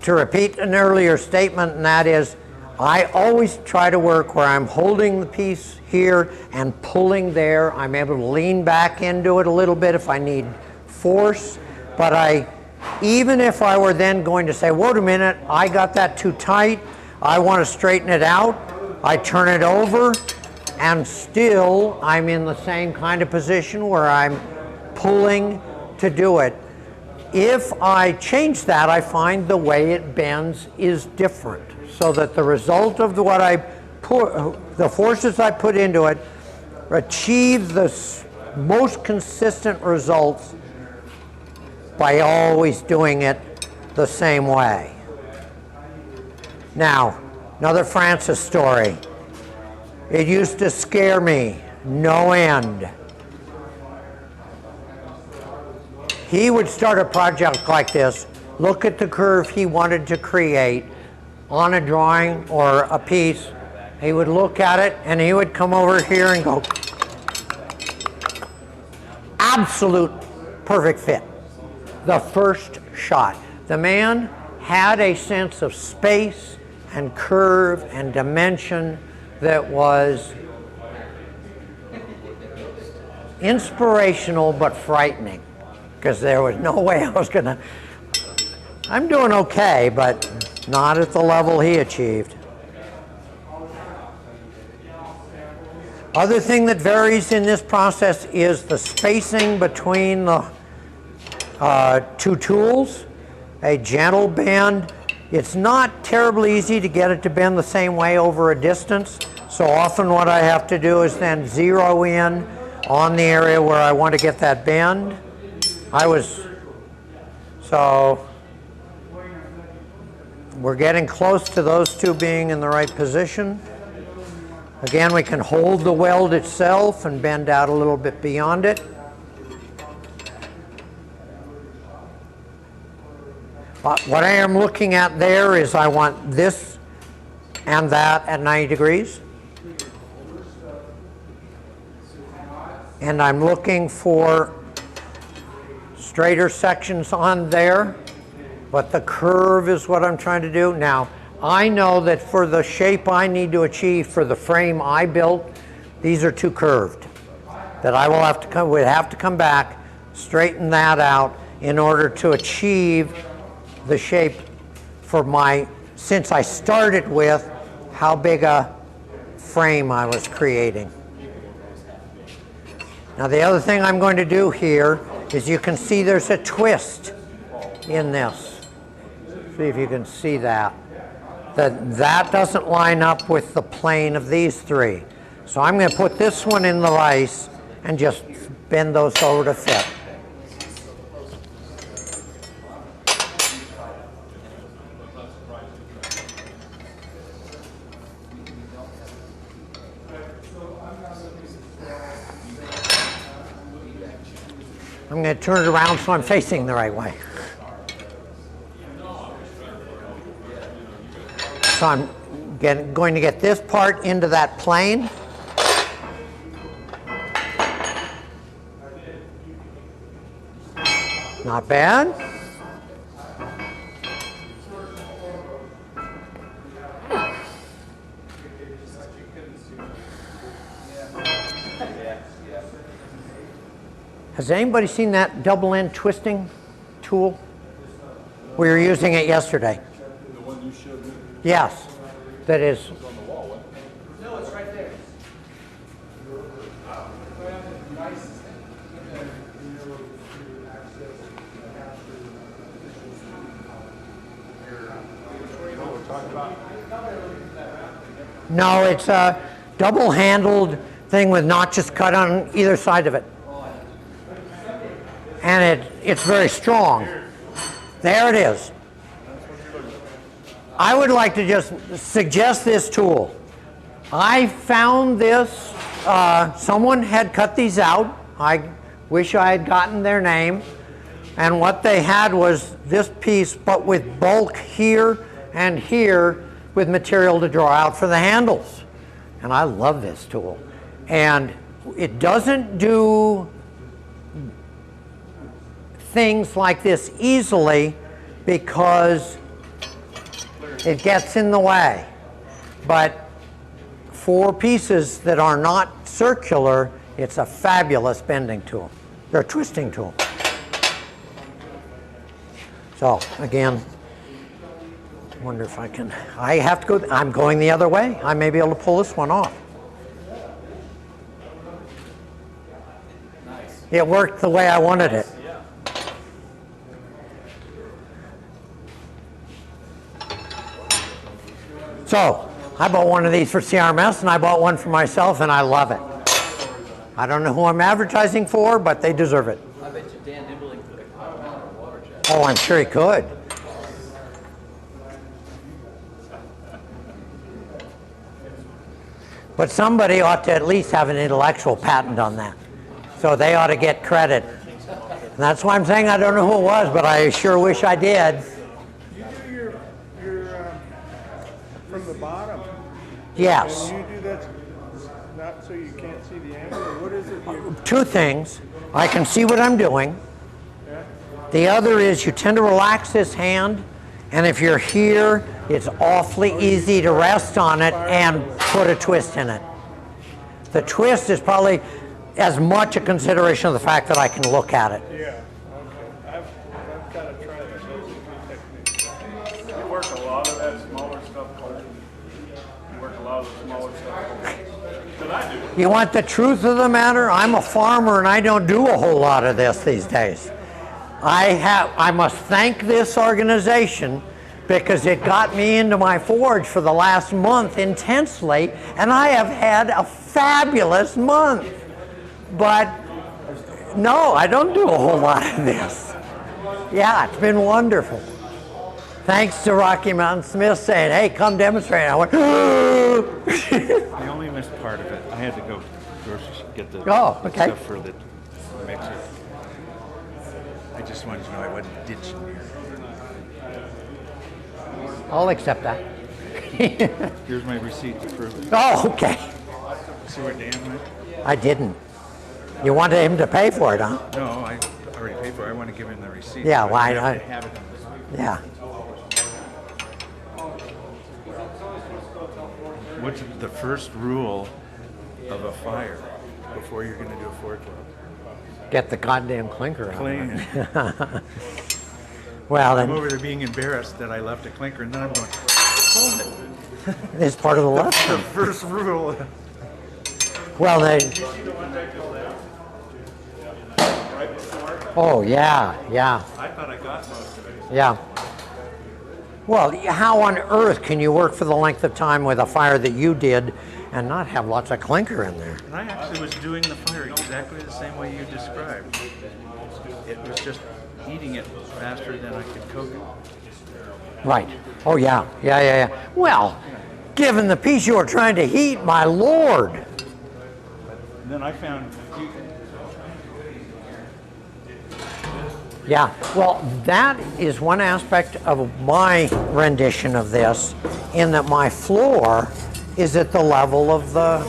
to repeat an earlier statement, and that is, I always try to work where I'm holding the piece here and pulling there. I'm able to lean back into it a little bit if I need force, but even if I were then going to say, wait a minute, I got that too tight, I want to straighten it out, I turn it over, and still I'm in the same kind of position where I'm pulling to do it. If I change that, I find the way it bends is different, so that the result of what I put, the forces I put into it, achieve the most consistent results by always doing it the same way. Now, another Francis story. It used to scare me no end. He would start a project like this, look at the curve he wanted to create on a drawing or a piece. He would look at it and he would come over here and go, absolute perfect fit. The first shot. The man had a sense of space and curve and dimension that was inspirational but frightening, because there was no way I was going to. I'm doing okay, but not at the level he achieved. Other thing that varies in this process is the spacing between the two tools. A gentle bend. It's not terribly easy to get it to bend the same way over a distance. So often what I have to do is then zero in on the area where I want to get that bend. So we're getting close to those two being in the right position. Again, we can hold the weld itself and bend out a little bit beyond it. What I am looking at there is I want this and that at 90 degrees. And I'm looking for straighter sections on there, but the curve is what I'm trying to do. Now, I know that for the shape I need to achieve for the frame I built, these are too curved. That I will have to come back, straighten that out in order to achieve the shape for since I started with how big a frame I was creating. Now the other thing I'm going to do here is you can see there's a twist in this. See if you can see that. That doesn't line up with the plane of these three. So I'm going to put this one in the vise and just bend those over to fit. I'm going to turn it around so I'm facing the right way. So I'm going to get this part into that plane. Not bad. Has anybody seen that double end twisting tool? We were using it yesterday. The one you showed me? Yes, that is. It's on the wall, wasn't it? No, it's right there. No, it's a double-handled thing with notches cut on either side of it. And it's very strong. There it is. I would like to just suggest this tool. I found this, someone had cut these out. I wish I had gotten their name. And what they had was this piece, but with bulk here and here with material to draw out for the handles. And I love this tool. And it doesn't do things like this easily because it gets in the way. But for pieces that are not circular, it's a fabulous bending tool, or twisting tool. So again, I wonder if I can, I have to go, I'm going the other way. I may be able to pull this one off. Nice. It worked the way I wanted it. So, I bought one of these for CRMS, and I bought one for myself, and I love it. I don't know who I'm advertising for, but they deserve it. I bet you Dan Nibbling could have caught him out of the water jet. Oh, I'm sure he could. But somebody ought to at least have an intellectual patent on that. So they ought to get credit. And that's why I'm saying I don't know who it was, but I sure wish I did. You do your from the bottom. Yes. And you do that not so you can't see the angle, or what is it? Two things. I can see what I'm doing. Yeah. The other is you tend to relax this hand, and if you're here, it's awfully easy to rest on it and put a twist in it. The twist is probably as much a consideration of the fact that I can look at it. Yeah. Okay. I've got to try this. Those are two techniques. You work a lot of that smaller stuff cold. You work a lot of the smaller stuff cold. But I do. You want the truth of the matter? I'm a farmer and I don't do a whole lot of this these days. I must thank this organization because it got me into my forge for the last month intensely, and I have had a fabulous month. But no, I don't do a whole lot of this. Yeah, it's been wonderful. Thanks to Rocky Mountain Smith saying, hey, come demonstrate. I went, I only missed part of it. I had to go get the stuff for the mixer. I just wanted to know I wasn't ditching here. I'll accept that. Here's my receipt to prove it. Oh, okay. See where Dan went? I didn't. You wanted him to pay for it, huh? No, I already paid for it. I want to give him the receipt. Yeah, so well, I I- have to have it. Yeah. What's the first rule of a fire before you're going to do a forge weld? Get the goddamn clinker out. Clean. Well, I'm then over there being embarrassed that I left a clinker, and then I'm going, hold it. it's part of the The lesson. first rule. Well, they. Oh, yeah, yeah, I thought I got most of it. yeah. Well, how on earth can you work for the length of time with a fire that you did and not have lots of clinker in there? And I actually was doing the fire exactly the same way you described. It was just heating it faster than I could cook it. Right. Oh, yeah, yeah, yeah, yeah. Well, given the piece you were trying to heat, my lord. And then I found Yeah, well, that is one aspect of my rendition of this, in that my floor is at the level of the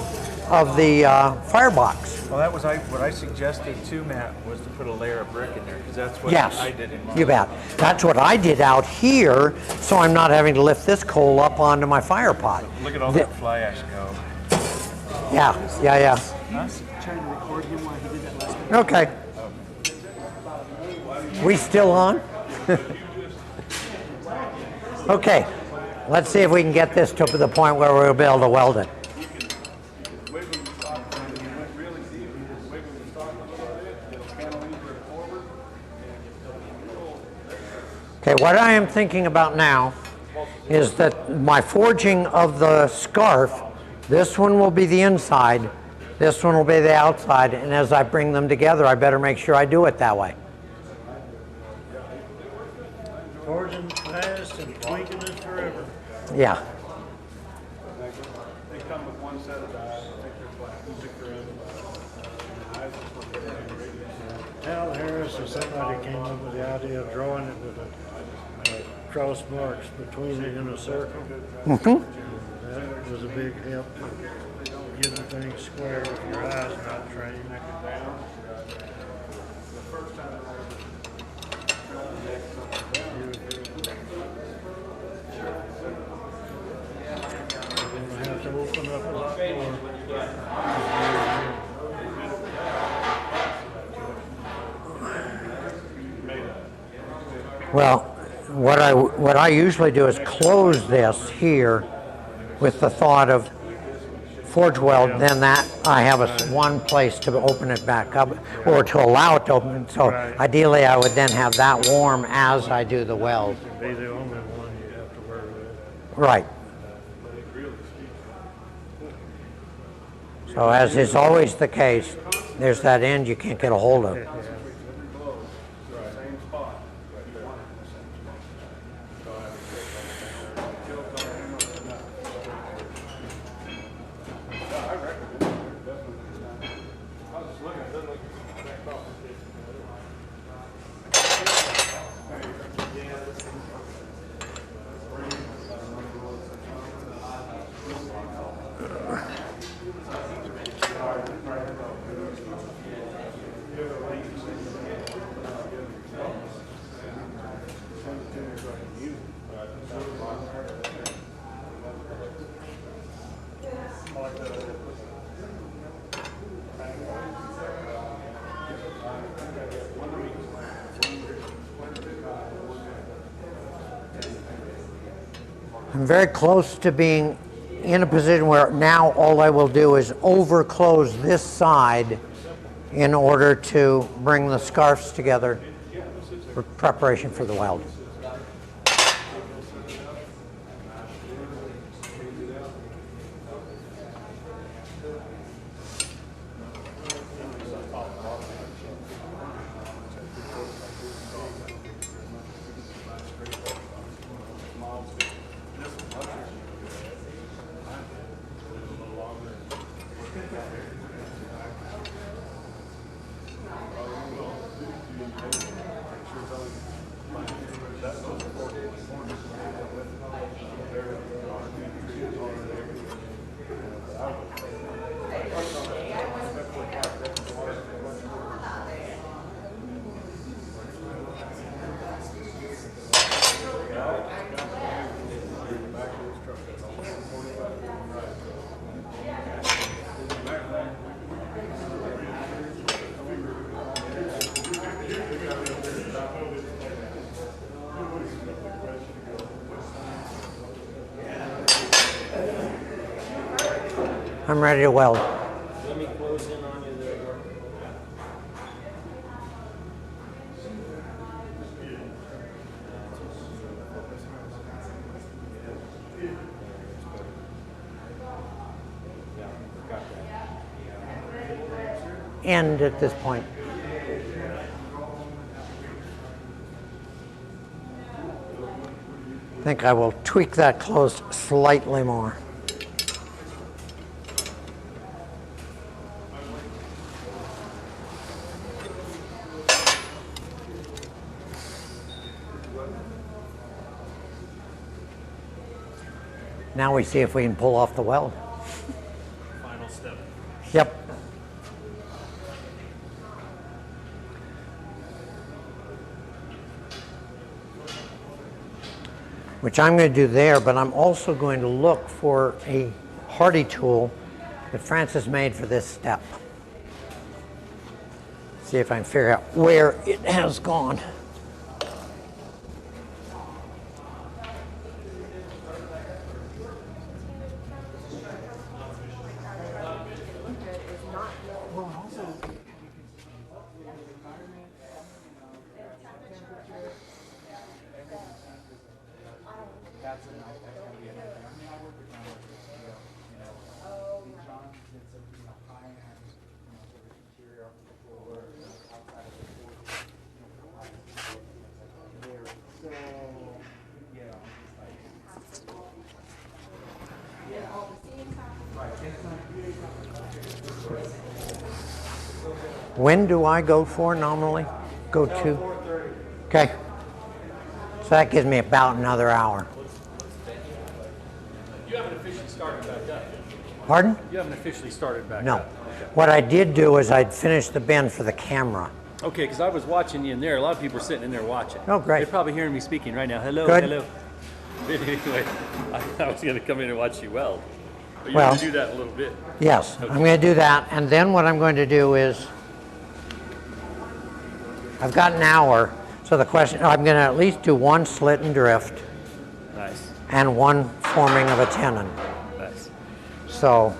firebox. well, that was what I suggested too, Matt, was to put a layer of brick in there, because that's what Yes, I did in mine. you bet. That's what I did out here, so I'm not having to lift this coal up onto my fire pot. Look at all that fly ash go. Yeah, yeah, yeah. Huh? Trying to record him while he did that last time. Okay. We still on? Okay, let's see if we can get this to the point where we'll be able to weld it. Okay, what I am thinking about now is that my forging of the scarf, this one will be the inside, this one will be the outside, and as I bring them together, I better make sure I do it that way. Forging fast and tweaking it forever. Yeah. They come with one set of dies, take their flat, stick their end. Hal Harris or somebody came up with the idea of drawing it with a cross marks between it in a circle. That was a big help for getting things square with your eyes not trained. Well, what I usually do is close this here with the thought of forge weld, then that I have one place to open it back up or to allow it to open. So ideally I would then have that warm as I do the weld. It'd be the only one you have to worry with. Right. So as is always the case, there's that end you can't get a hold of. I'm very close to being in a position where now all I will do is overclose this side in order to bring the scarves together for preparation for the weld. I'm ready to weld. Let me close in on you there. End at this point. I think I will tweak that closed slightly more. Now we see if we can pull off the weld. Final step. Yep. Which I'm going to do there, but I'm also going to look for a hardy tool that Francis made for this step. See if I can figure out where it has gone. When do I go for normally? Go to? Okay. So that gives me about another hour. You haven't officially started back up. Pardon? You haven't officially started back No. up. Okay. What I did do is I'd finished the bend for the camera. Okay, because I was watching you in there. A lot of people are sitting in there watching. Oh, great. They're probably hearing me speaking right now. Hello, Good. hello. Anyway, I was going to come in and watch you weld. But you're Well, going to do that in a little bit. Yes, Okay. I'm going to do that. And then what I'm going to do is, I've got an hour, So the question, I'm going to at least do one slit and drift Nice. and one forming of a tenon. Nice. So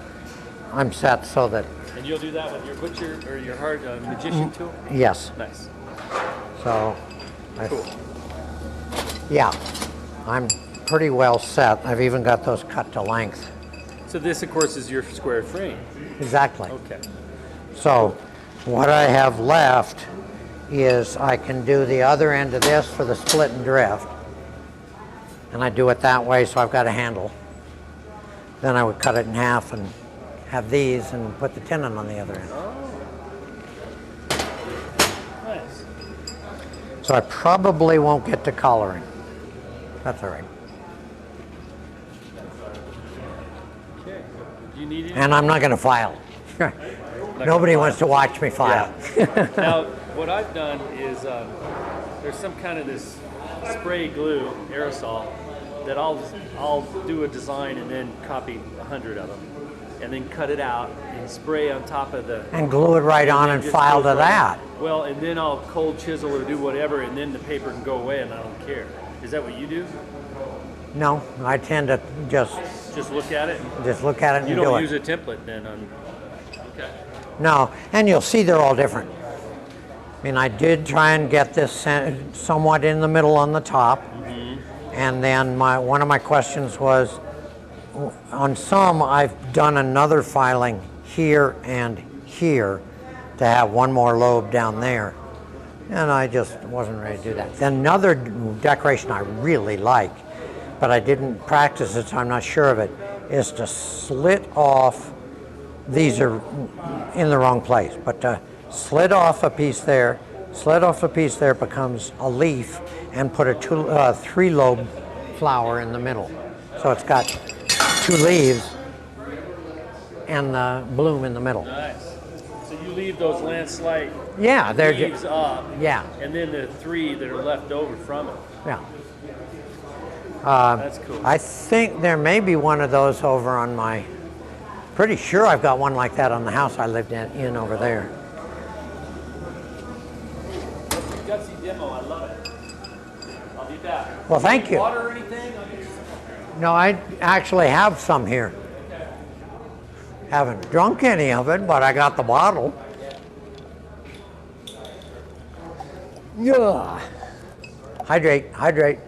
I'm set so that, And you'll do that with your butcher or your hard magician tool? yes. Nice. So, Cool. yeah, I'm pretty well set. I've even got those cut to length. So this, of course, is your square frame. Exactly. Okay. So what I have left is I can do the other end of this for the split and drift. And I do it that way, so I've got a handle. Then I would cut it in half and have these and put the tenon on the other end. Nice. So I probably won't get to collaring. That's all right. Okay. Do you need any? And I'm not going to file. Nobody wants to watch me file. Now, what I've done is there's some kind of this spray glue, aerosol, that I'll do a design and then copy 100 of them, and then cut it out and spray on top of the. And glue it right on then and just file goes to right that. on. Well, and then I'll cold chisel or do whatever, and then the paper can go away, and I don't care. Is that what you do? No, I tend to just Just look at it. look at it and You do don't it. use a template then on. Okay. No, and you'll see they're all different. I mean, I did try and get this somewhat in the middle on the top. And then one of my questions was, on some I've done another filing here and here to have one more lobe down there. And I just wasn't ready to do that. Another decoration I really like, but I didn't practice it, so I'm not sure of it, is to slit off. These are in the wrong place, but to slit off a piece there, slit off a piece there becomes a leaf, and put a three-lobe flower in the middle. So it's got two leaves and the bloom in the middle. Nice. So you leave those landslide Yeah, they're leaves up, yeah, and then the three that are left over from it. yeah. That's cool. I think there may be one of those over on my. Pretty sure I've got one like that on the house I lived in over there. Gutsy demo, I love it. I'll be back. Well, thank you. Water or anything? I'll get you some. No, I actually have some here. Haven't drunk any of it, but I got the bottle. Yeah. Hydrate, hydrate.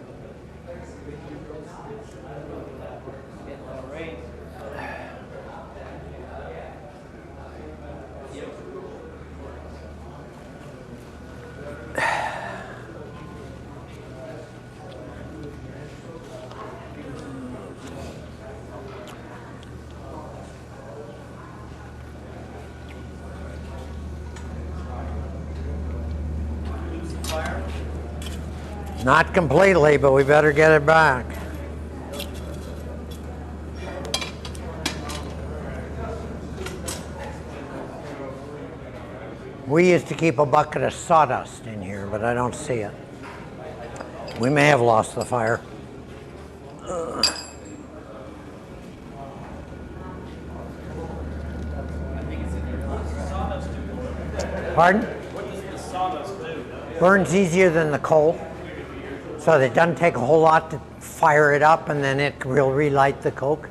Not completely, but we better get it back. We used to keep a bucket of sawdust in here, but I don't see it. We may have lost the fire. Pardon? What does the sawdust do? Burns easier than the coal, so it doesn't take a whole lot to fire it up, and then it will relight the coke.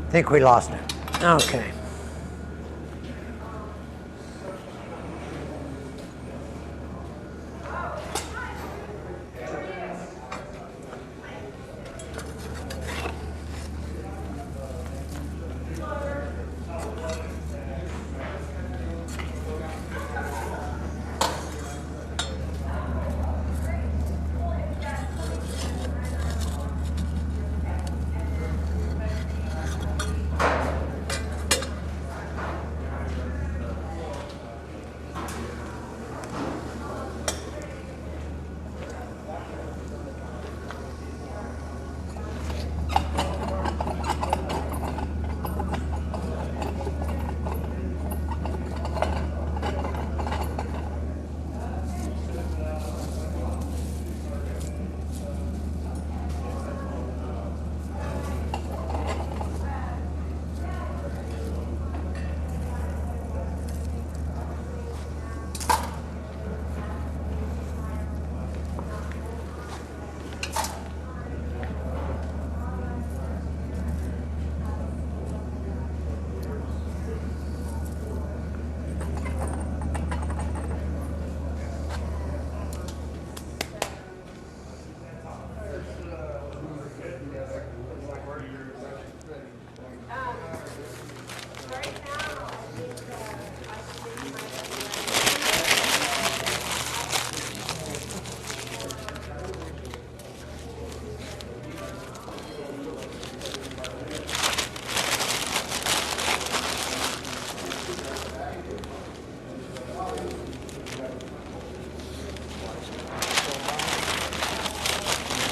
I think we lost it. Okay.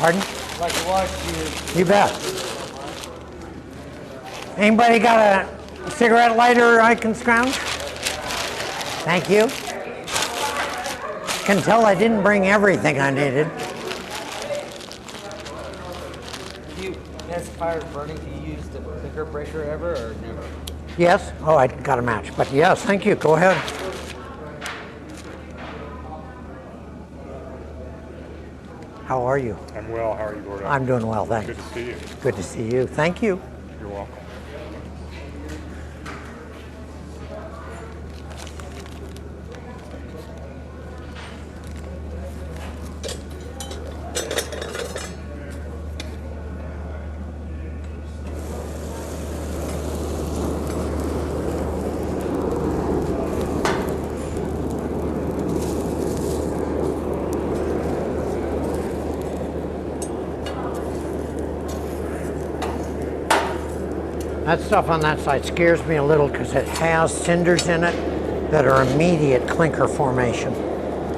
Pardon? I'd like to watch you. You bet. Anybody got a cigarette lighter I can scrounge? Thank you. Can tell I didn't bring everything I needed. Do you, as fire burning, do you use the clicker breaker ever or never? Yes? Oh, I got a match. But yes, thank you. Go ahead. How are you? I'm well. How are you, Gordo? I'm doing well, thanks. Good to see you. Good to see you. Thank you. You're welcome. That stuff on that side scares me a little because it has cinders in it that are immediate clinker formation.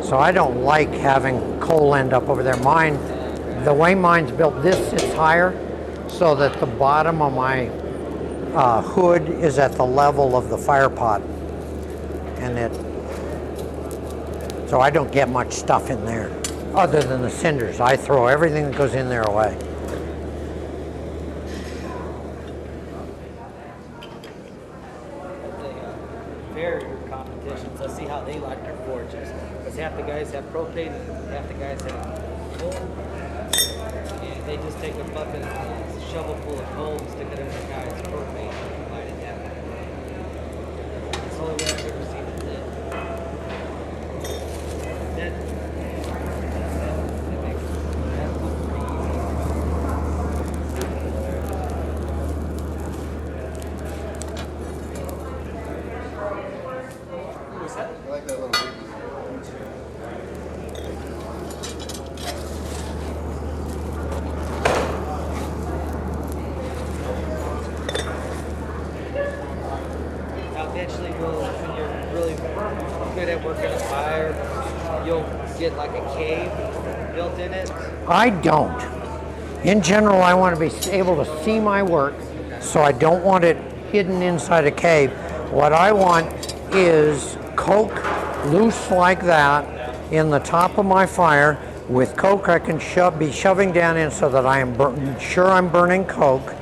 So I don't like having coal end up over there. Mine, the way mine's built, this sits higher so that the bottom of my hood is at the level of the fire pot. And so I don't get much stuff in there other than the cinders. I throw everything that goes in there away. Barrier competitions. I see how they like their forges. Because half the guys have propane, and half the guys have coal. And they just take a bucket, a shovel full of coal, and stick it in the guy's propane and light it down. That's the only way I've ever seen it did. That makes that look pretty easy. Now eventually, when you're really good at working a fire, you'll get like a cave built in it. I don't. In general, I want to be able to see my work, so I don't want it hidden inside a cave. What I want is coke loose like that in the top of my fire. With coke, I can be shoving down in so that I am sure I'm burning coke,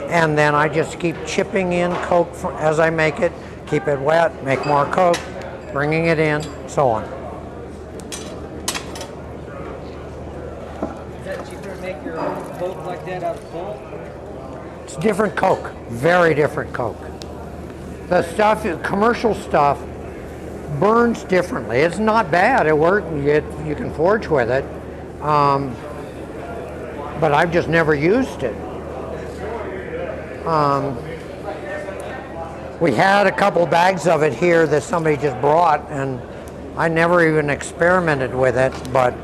and then I just keep chipping in coke as I make it, keep it wet, make more coke, bringing it in, so on. Is that cheaper to make your coke like that out of coal? It's different coke, very different coke. The stuff, commercial stuff, burns differently. It's not bad. It works. You can forge with it, but I've just never used it. We had a couple bags of it here that somebody just brought, and I never even experimented with it, but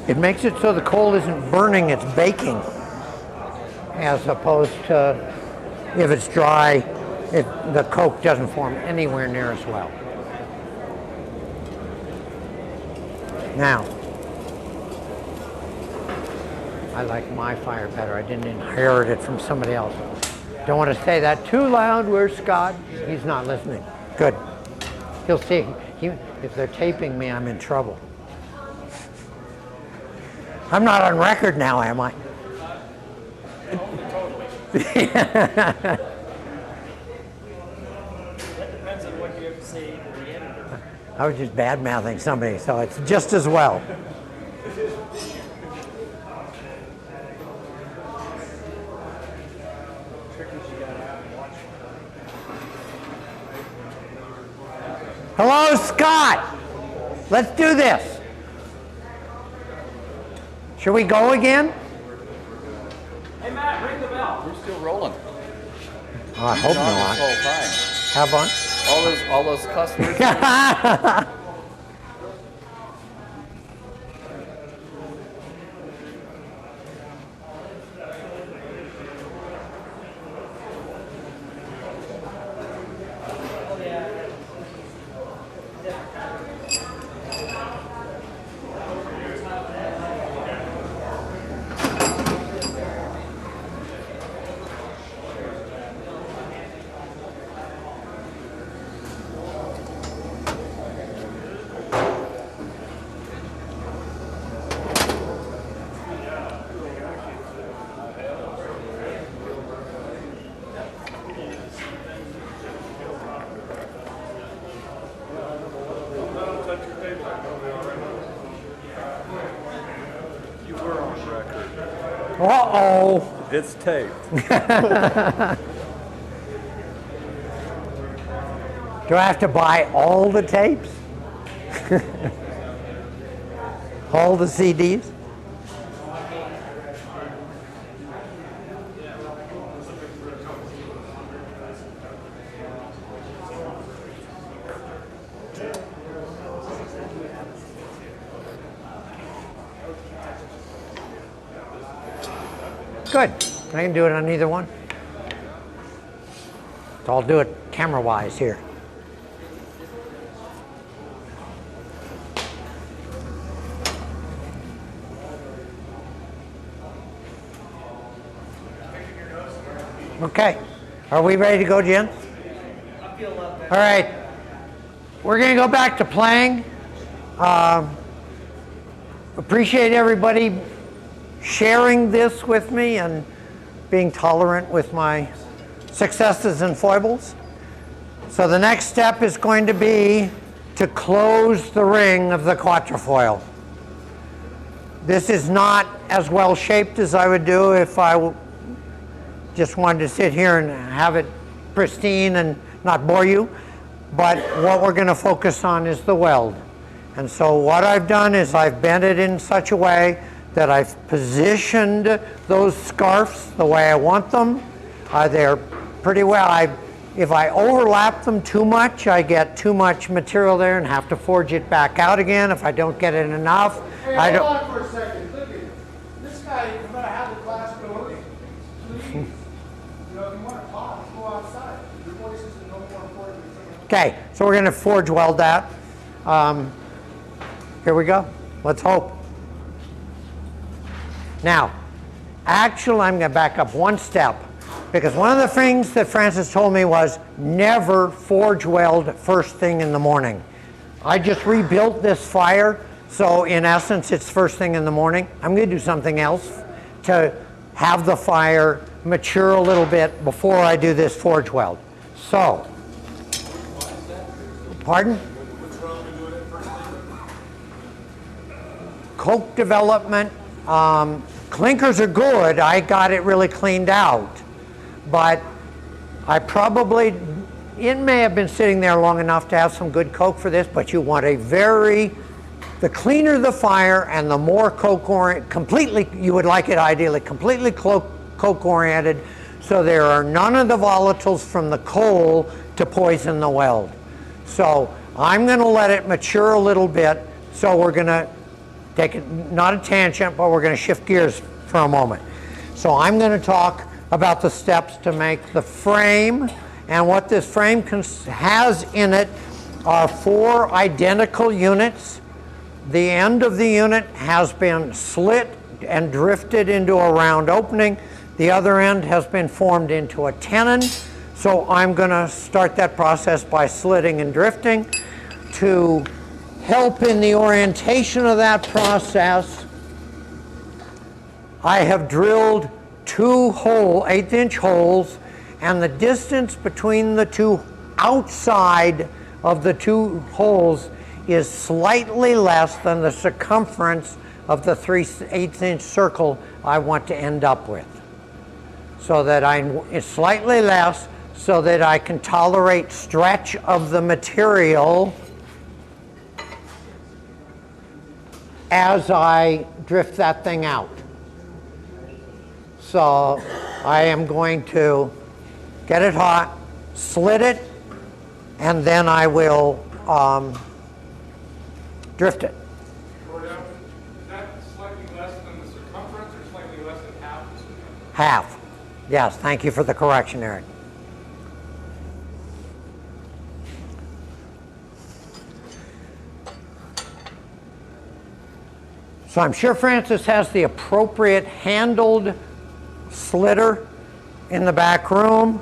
it makes it so the coal isn't burning, it's baking, as opposed to if it's dry, the coke doesn't form anywhere near as well. Now, I like my fire better. I didn't inherit it from somebody else. Don't want to say that too loud. Where's Scott? He's not listening. Good. He'll see. If they're taping me, I'm in trouble. I'm not on record now, am I? That depends on what you have to say to the editor. I was just bad-mouthing somebody, so it's just as well. Hello, Scott. Let's do this. Should we go again? Hey Matt, ring the bell. We're still rolling. Oh, I hope Not not. this whole time. Have fun. All those customers. You were on record. Uh-oh. It's taped. Do I have to buy all the tapes? All the CDs? Good. I can do it on either one. So I'll do it camera-wise here. Okay. Are we ready to go, Jen? All right. We're going to go back to playing. Appreciate everybody sharing this with me and being tolerant with my successes and foibles. So the next step is going to be to close the ring of the quatrefoil. This is not as well shaped as I would do if I just wanted to sit here and have it pristine and not bore you. But what we're going to focus on is the weld. And so what I've done is I've bent it in such a way that I've positioned those scarfs the way I want them. They're pretty well. If I overlap them too much, I get too much material there and have to forge it back out again. If I don't get it enough, hey, I don't. Hold on for a second. Look at it. This guy, no matter how the class goes, please, if you want to talk, go outside. Your voice is no more important than someone else. Okay, so we're going to forge weld that. Here we go. Let's hope. Now, actually, I'm going to back up one step, because one of the things that Francis told me was never forge weld first thing in the morning. I just rebuilt this fire, so in essence, it's first thing in the morning. I'm going to do something else to have the fire mature a little bit before I do this forge weld. So, pardon? Coke development. Clinkers are good. I got it really cleaned out. But I probably, it may have been sitting there long enough to have some good coke for this, but you want the cleaner the fire and the more coke oriented, completely, you would like it ideally completely coke oriented, so there are none of the volatiles from the coal to poison the weld. So I'm going to let it mature a little bit, so we're going to take it, not a tangent, but we're going to shift gears for a moment. So I'm going to talk about the steps to make the frame, and what this frame has in it are 4 identical units. The end of the unit has been slit and drifted into a round opening. The other end has been formed into a tenon. So I'm going to start that process by slitting and drifting. To help in the orientation of that process, I have drilled 2 1/8-inch holes, and the distance between the 2 outside of the 2 holes is slightly less than the circumference of the 3/8-inch circle I want to end up with. So that it's slightly less so that I can tolerate stretch of the material as I drift that thing out. So I am going to get it hot, slit it, and then I will drift it. Is that slightly less than the circumference or slightly less than half the circumference? Half. Yes, thank you for the correction, Eric. So I'm sure Francis has the appropriate handled slitter in the back room.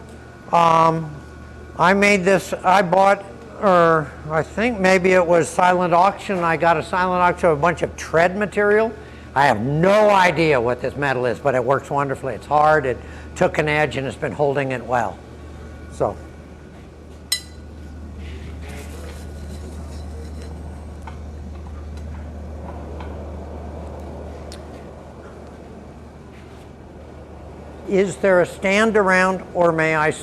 I made this, I bought, or I think maybe it was silent auction. I got a silent auction of a bunch of tread material. I have no idea what this metal is, but it works wonderfully. It's hard, it took an edge, and it's been holding it well. So. Is there a stand around, or may I?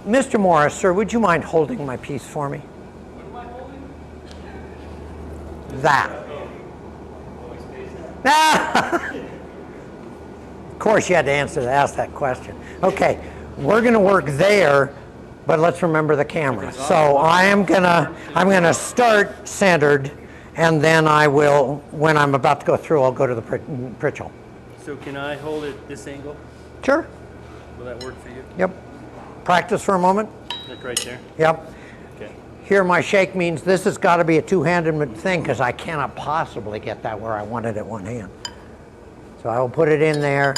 Mr. Morris, sir, would you mind holding my piece for me? What am I holding? That. Of course you had to ask that question. Okay, we're going to work there, but let's remember the camera. So I'm gonna start centered, and then I will, when I'm about to go through, I'll go to the Pritchell. So can I hold it this angle? Sure. Will that work for you? Yep. Practice for a moment. Like right there? Yep. Okay. Here my shake means this has got to be a two-handed thing because I cannot possibly get that where I want it at one hand. So I will put it in there.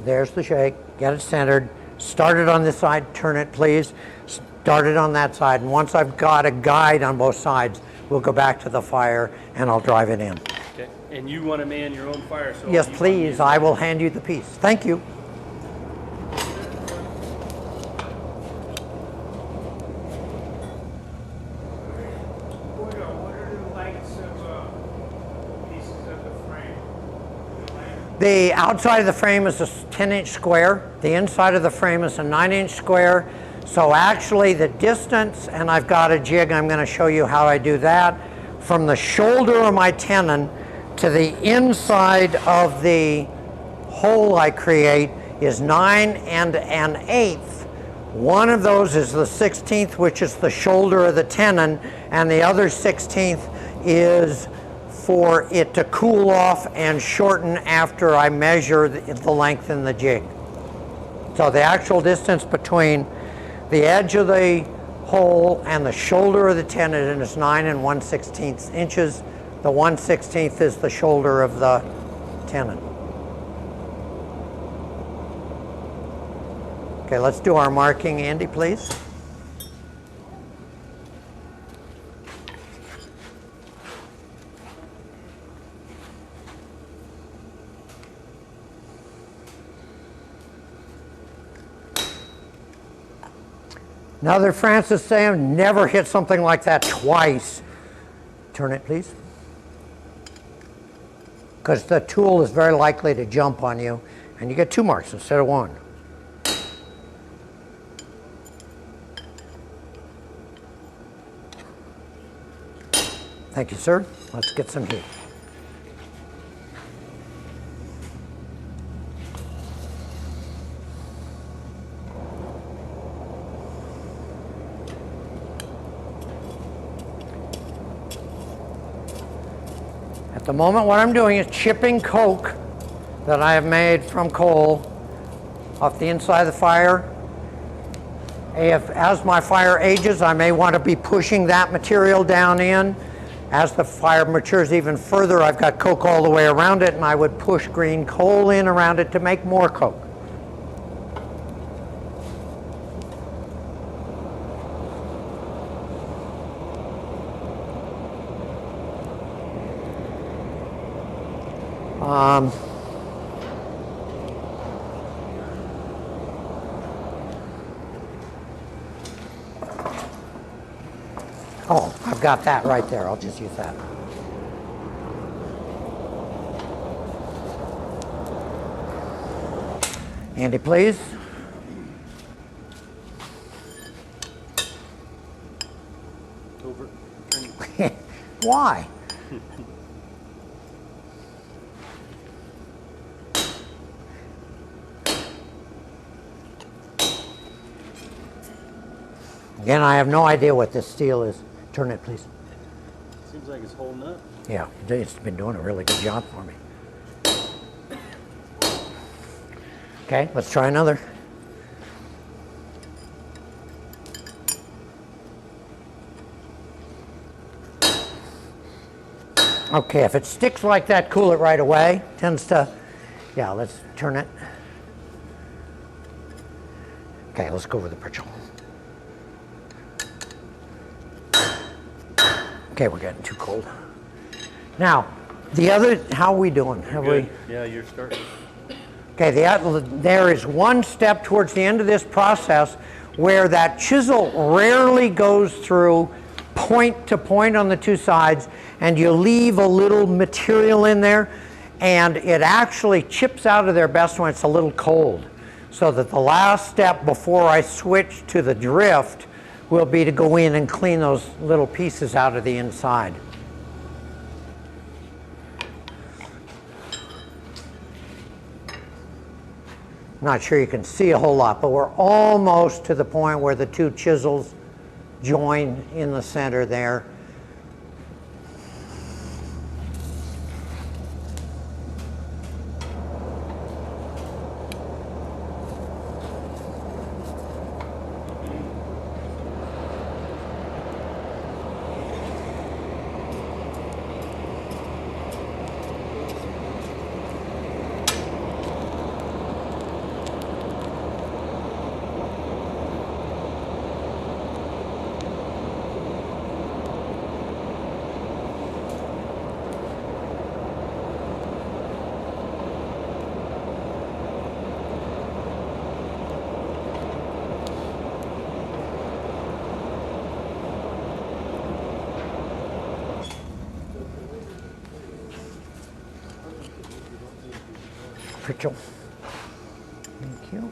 There's the shake. Get it centered. Start it on this side. Turn it, please. Start it on that side. And once I've got a guide on both sides, we'll go back to the fire and I'll drive it in. Okay. And you want to man your own fire? So Yes, please. I will hand you the piece. Thank you. The outside of the frame is a 10-inch square. The inside of the frame is a 9-inch square. So actually the distance, and I've got a jig, I'm going to show you how I do that, from the shoulder of my tenon to the inside of the hole I create is 9 1/8. One of those is the 16th, which is the shoulder of the tenon, and the other 16th is for it to cool off and shorten after I measure the length in the jig. So the actual distance between the edge of the hole and the shoulder of the tenon is 9 1/16 inches. The 1/16 is the shoulder of the tenon. Okay, let's do our marking, Andy, please. Another Francis Sam, never hit something like that twice. Turn it, please. Because the tool is very likely to jump on you, and you get 2 marks instead of 1. Thank you, sir. Let's get some heat. At the moment, what I'm doing is chipping coke that I have made from coal off the inside of the fire. As my fire ages, I may want to be pushing that material down in. As the fire matures even further, I've got coke all the way around it, and I would push green coal in around it to make more coke. Oh, I've got that right there. I'll just use that. Andy, please. Over. Why? Again, I have no idea what this steel is. Turn it, please. Seems like it's holding up. Yeah, it's been doing a really good job for me. Okay, let's try another. Okay, if it sticks like that, cool it right away. Tends to, yeah, let's turn it. Okay, let's go over the bridge. Okay, we're getting too cold. Now, the other, how are we doing? Have we? Yeah, you're starting. Okay, there is one step towards the end of this process where that chisel rarely goes through point to point on the two sides, and you leave a little material in there, and it actually chips out of there best when it's a little cold. So that the last step before I switch to the drift will be to go in and clean those little pieces out of the inside. Not sure you can see a whole lot, but we're almost to the point where the two chisels join in the center there. Rachel. Thank you.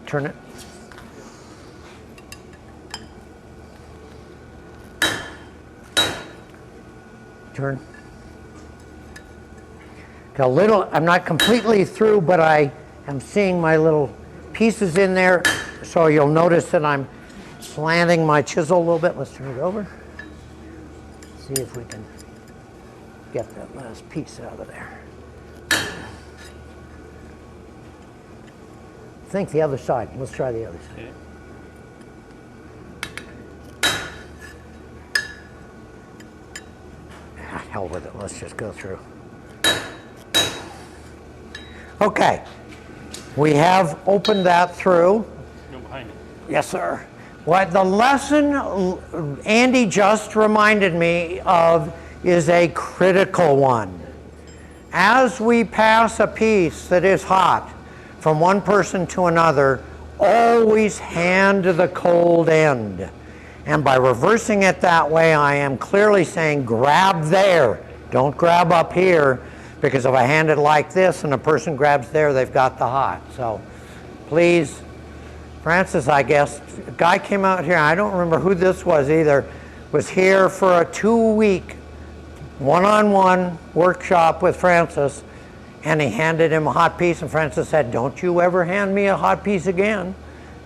Turn it. Turn. Got a little, I'm not completely through, but I am seeing my little pieces in there, so you'll notice that I'm slanting my chisel a little bit. Let's turn it over. See if we can get that last piece out of there. I think the other side. Let's try the other side. Ah, hell with it. Let's just go through. Okay. We have opened that through. No, behind it. Yes, sir. What the lesson Andy just reminded me of is a critical one. As we pass a piece that is hot from one person to another, always hand the cold end. And by reversing it that way, I am clearly saying grab there. Don't grab up here, because if I hand it like this and a person grabs there, they've got the hot. So please, Francis, I guess, a guy came out here, I don't remember who this was either, was here for a 2-week one-on-one workshop with Francis, and he handed him a hot piece, and Francis said, "Don't you ever hand me a hot piece again."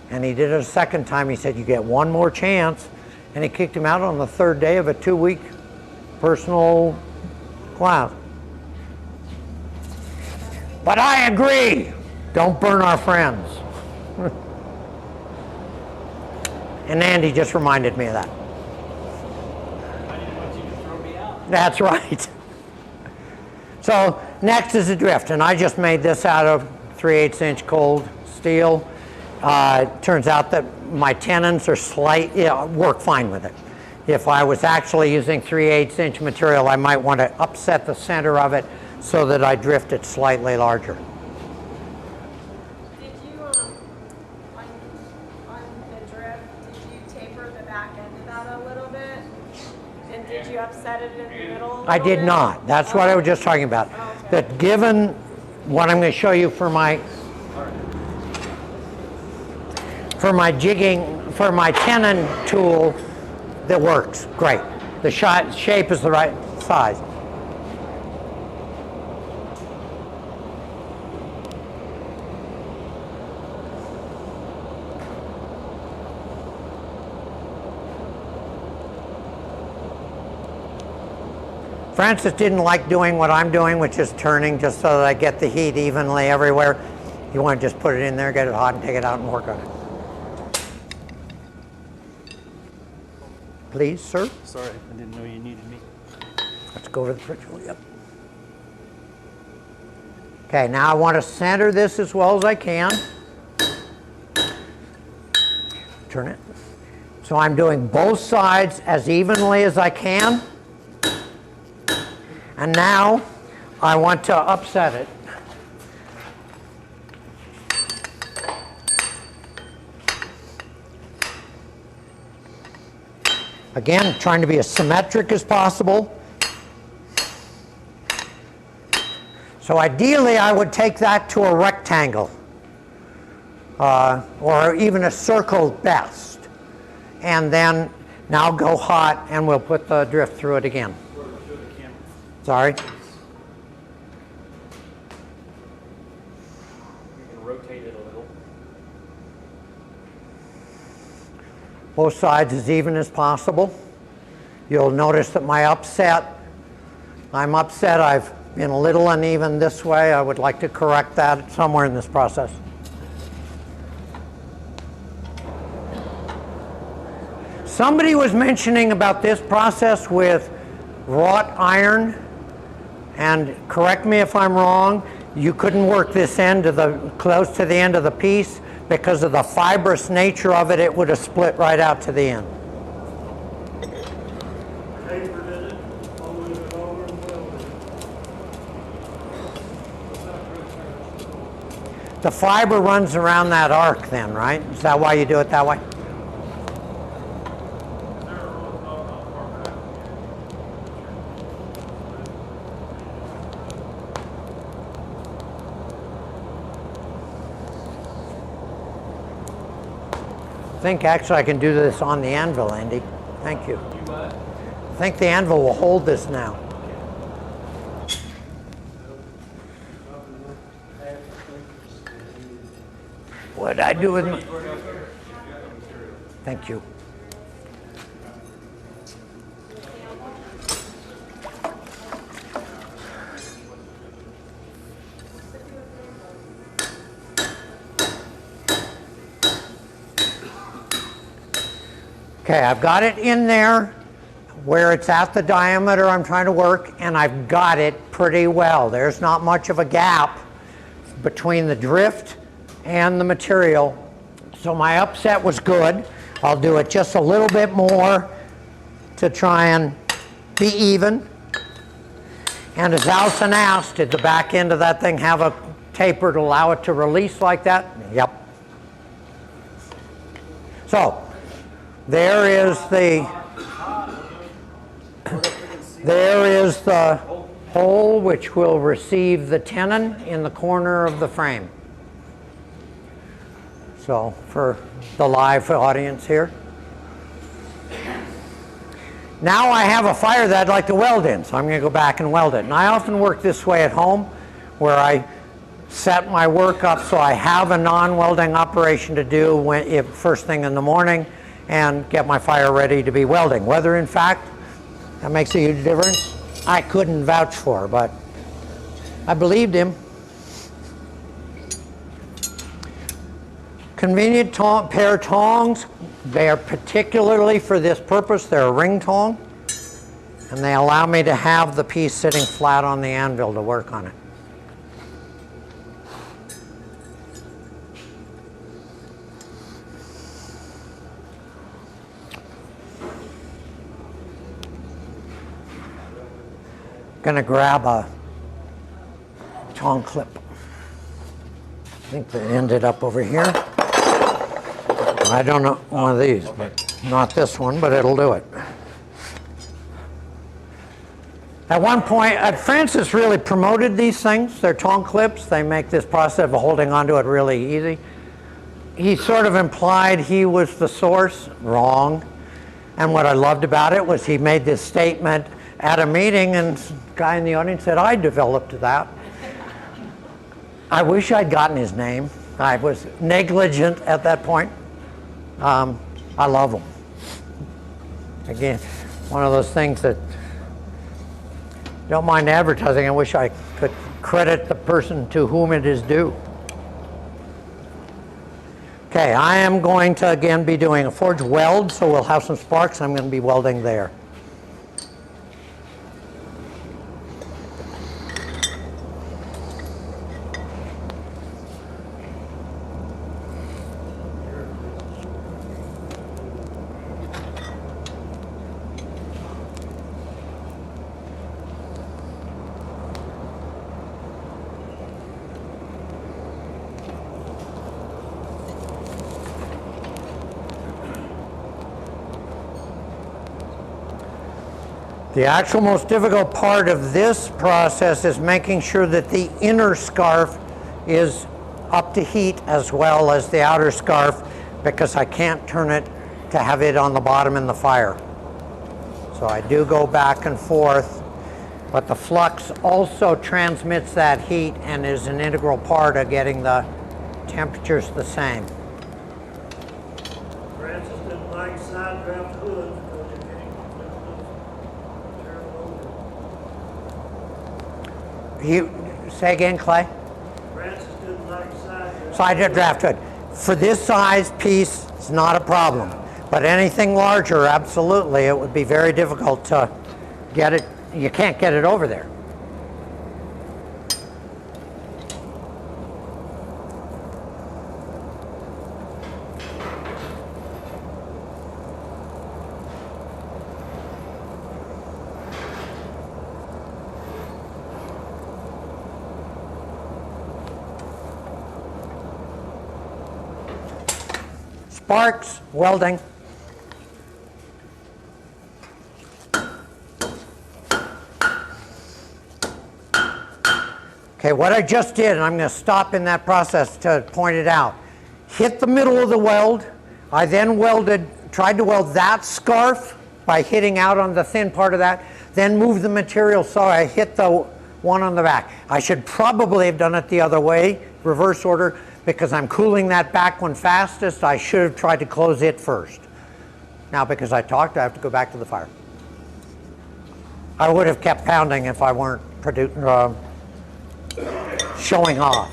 And he did it a second time. He said, "You get one more chance." And he kicked him out on the 3rd day of a 2-week personal class. But I agree. Don't burn our friends. And Andy just reminded me of that. I didn't want you to throw me out. That's right. So next is the drift, and I just made this out of 3/8 inch cold steel. Turns out that my tenons are work fine with it. If I was actually using 3/8 inch material, I might want to upset the center of it so that I drift it slightly larger. Did you, on the drift, did you taper the back end of that a little bit? And did you upset it in the middle a little I did bit? not. That's what I was just talking about. Okay. That given what I'm going to show you for my jigging, for my tenon tool, that works great. The shape is the right size. Francis didn't like doing what I'm doing, which is turning just so that I get the heat evenly everywhere. You want to just put it in there, get it hot, and take it out and work on it. please, sir. Sorry, I didn't know you needed me. Let's go to the fridge. Yep. Okay, now I want to center this as well as I can. Turn it. So I'm doing both sides as evenly as I can. And now I want to upset it. Again, trying to be as symmetric as possible. So ideally, I would take that to a rectangle, or even a circle best. And then now go hot, and we'll put the drift through it again. Sorry? You can rotate it a little. Both sides as even as possible. You'll notice that I'm upset. I've been a little uneven this way. I would like to correct that somewhere in this process. Somebody was mentioning about this process with wrought iron, and correct me if I'm wrong, you couldn't work this end to close to the end of the piece because of the fibrous nature of it. It would have split right out to the end. Tapered in it, folded it over and welded it. The fiber runs around that arc then, right? Is that why you do it that way? I think actually I can do this on the anvil, Andy. Thank you. I think the anvil will hold this now. What did I do with my... Thank you. Okay, I've got it in there where it's at the diameter I'm trying to work, and I've got it pretty well. There's not much of a gap between the drift and the material. So my upset was good. I'll do it just a little bit more to try and be even. And as Allison asked, did the back end of that thing have a taper to allow it to release like that? Yep. So there is the hole which will receive the tenon in the corner of the frame. So for the live audience here. Now I have a fire that I'd like to weld in, so I'm going to go back and weld it. And I often work this way at home, where I set my work up so I have a non-welding operation to do first thing in the morning, and get my fire ready to be welding. Whether in fact that makes a huge difference, I couldn't vouch for, but I believed him. Convenient pair of tongs. They are particularly for this purpose. They're a ring tong, and they allow me to have the piece sitting flat on the anvil to work on it. Going to grab a tong clip. I think they ended up over here. I don't know one of these, but not this one, but it'll do it. At one point, Francis really promoted these things. They're tong clips. They make this process of holding onto it really easy. He sort of implied he was the source. Wrong. And what I loved about it was he made this statement at a meeting, and the guy in the audience said, I developed that. I wish I'd gotten his name. I was negligent at that point. I love him. Again, one of those things that don't mind advertising. I wish I could credit the person to whom it is due. Okay, I am going to again be doing a forge weld, so we'll have some sparks. I'm going to be welding there. The actual most difficult part of this process is making sure that the inner scarf is up to heat as well as the outer scarf, because I can't turn it to have it on the bottom in the fire. So I do go back and forth, but the flux also transmits that heat and is an integral part of getting the temperatures the same. Francis didn't like side draft hoods because it can't material over. You say again, Clay? Francis didn't like Side draft hood. For this size piece, it's not a problem. But anything larger, absolutely, it would be very difficult to get it. You can't get it over there. Sparks, welding. Okay, what I just did, and I'm going to stop in that process to point it out, hit the middle of the weld. I then tried to weld that scarf by hitting out on the thin part of that, then moved the material so I hit the one on the back. I should probably have done it the other way, reverse order, because I'm cooling that back one fastest. I should have tried to close it first. Now, because I talked, I have to go back to the fire. I would have kept pounding if I weren't showing off.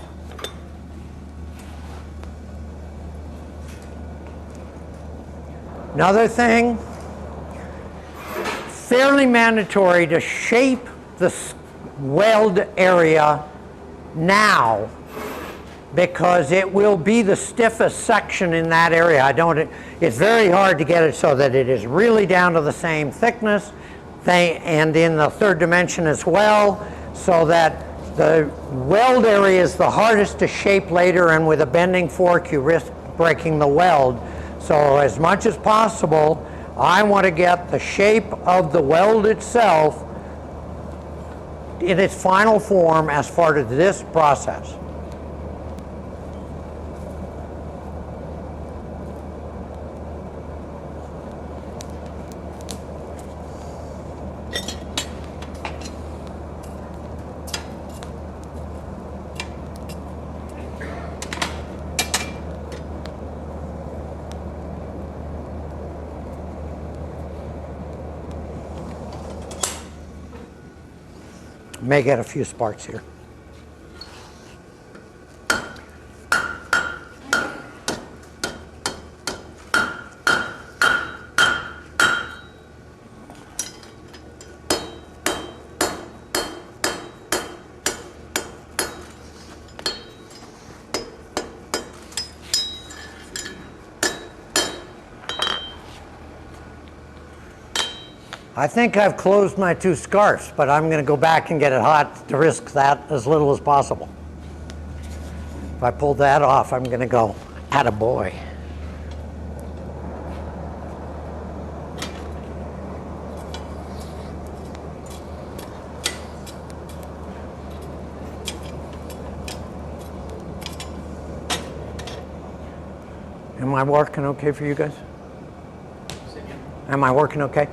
Another thing, fairly mandatory to shape the weld area now, because it will be the stiffest section in that area. It's very hard to get it so that it is really down to the same thickness, and in the third dimension as well, so that the weld area is the hardest to shape later, and with a bending fork you risk breaking the weld. So as much as possible, I want to get the shape of the weld itself in its final form as part of this process. May get a few sparks here. I think I've closed my two scarves, but I'm going to go back and get it hot to risk that as little as possible. If I pull that off, I'm going to go, attaboy. Am I working okay for you guys? Am I working okay?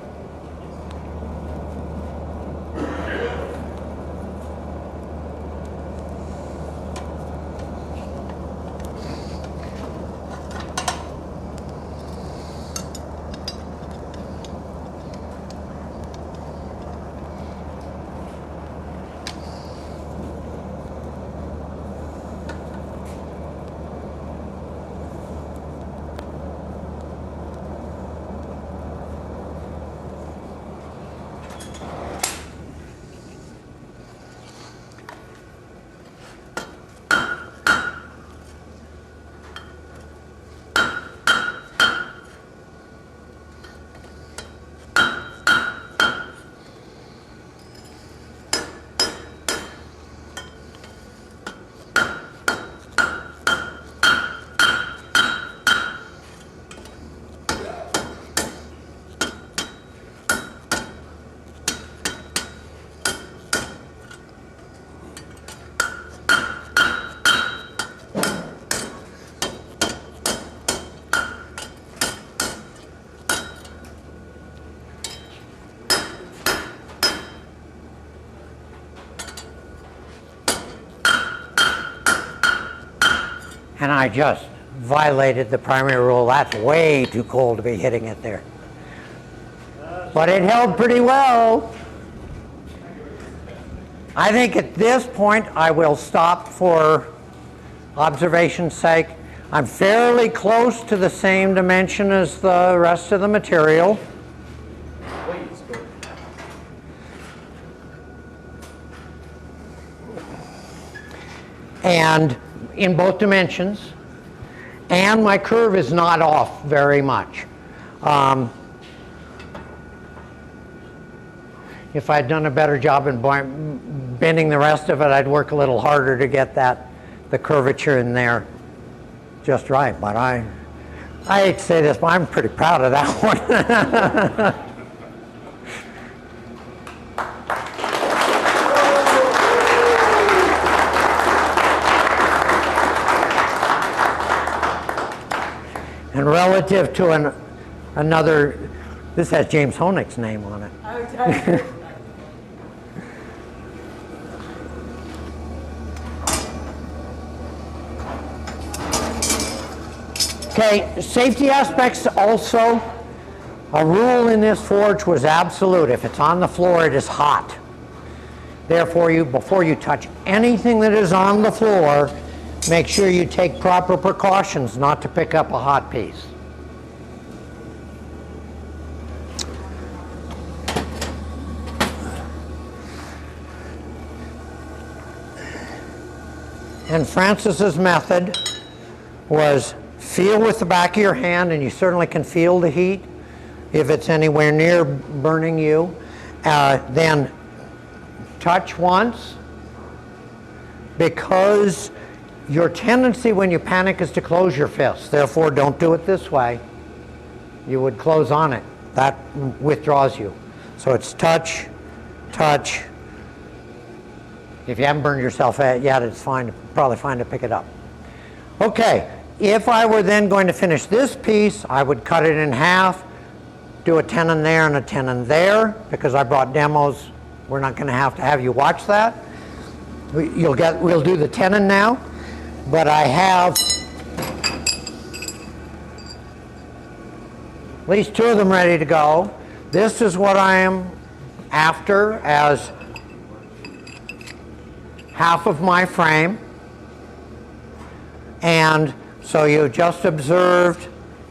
and I just violated the primary rule. That's way too cold to be hitting it there. But it held pretty well. I think at this point I will stop for observation's sake. I'm fairly close to the same dimension as the rest of the material. And in both dimensions. And my curve is not off very much. If I'd done a better job in bending the rest of it, I'd work a little harder to get the curvature in there just right. But I hate to say this, but I'm pretty proud of that one. And relative to another, this has James Honig's name on it. Okay. Okay, safety aspects also. A rule in this forge was absolute. If it's on the floor, it is hot. Therefore, before you touch anything that is on the floor, make sure you take proper precautions not to pick up a hot piece. And Francis's method was feel with the back of your hand, and you certainly can feel the heat if it's anywhere near burning you. Then touch once, because your tendency when you panic is to close your fist. Therefore, don't do it this way. You would close on it. That withdraws you. So it's touch, touch. If you haven't burned yourself yet, it's fine, probably fine to pick it up. Okay, if I were then going to finish this piece, I would cut it in half, do a tenon there and a tenon there, because I brought demos. We're not going to have you watch that. We'll do the tenon now. But I have at least 2 of them ready to go. This is what I am after as half of my frame. And so you just observed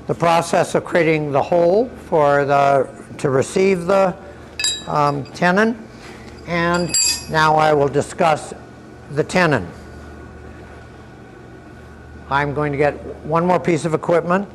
the process of creating the hole to receive the tenon. And now I will discuss the tenon. I'm going to get one more piece of equipment.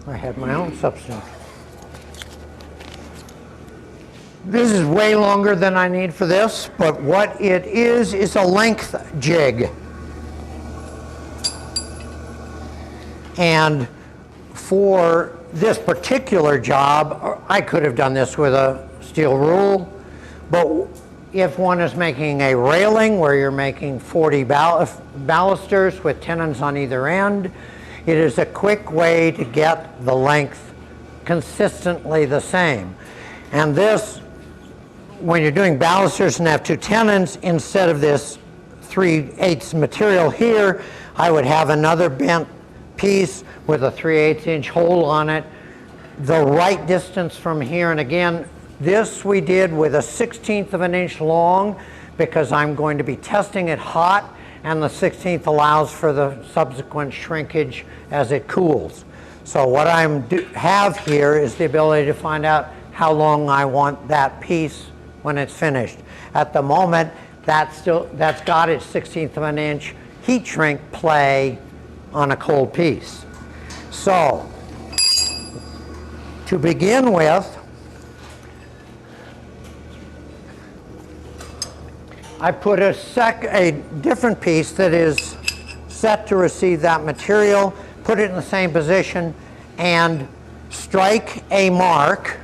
I had my own substance. This is way longer than I need for this, but what it is a length jig. And for this particular job, I could have done this with a steel rule, but if one is making a railing where you're making 40 balusters with tenons on either end, it is a quick way to get the length consistently the same. And this, when you're doing balusters and have 2 tenons, instead of this 3/8 material here, I would have another bent piece with a 3/8 inch hole on it, the right distance from here. And again, this we did with a 1/16 of an inch long, because I'm going to be testing it hot, and the 1/16 allows for the subsequent shrinkage as it cools. So what I have here is the ability to find out how long I want that piece when it's finished. At the moment, that's got its 1/16 of an inch heat shrink play on a cold piece. So to begin with, I put a different piece that is set to receive that material, put it in the same position, and strike a mark